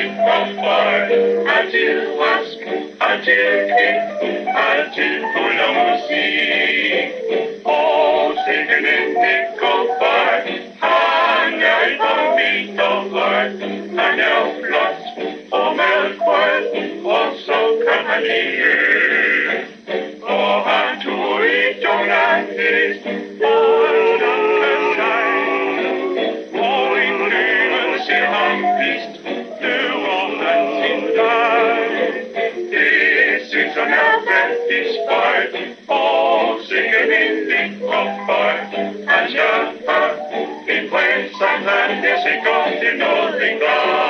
koppar, till vask, till klipp, till full av musik. Och säkert inte koppar, han är på mitt och vart. Han är flott och mjölkvart, och så kan han le. Och han tog i tungan fisk, och natten skaj. Och i röven ser han visst, nu om han sin dag. Det syns som jag väldigt spart, och synger min koppar. Han köper in på ensam hand, det ser gott till någonting bra.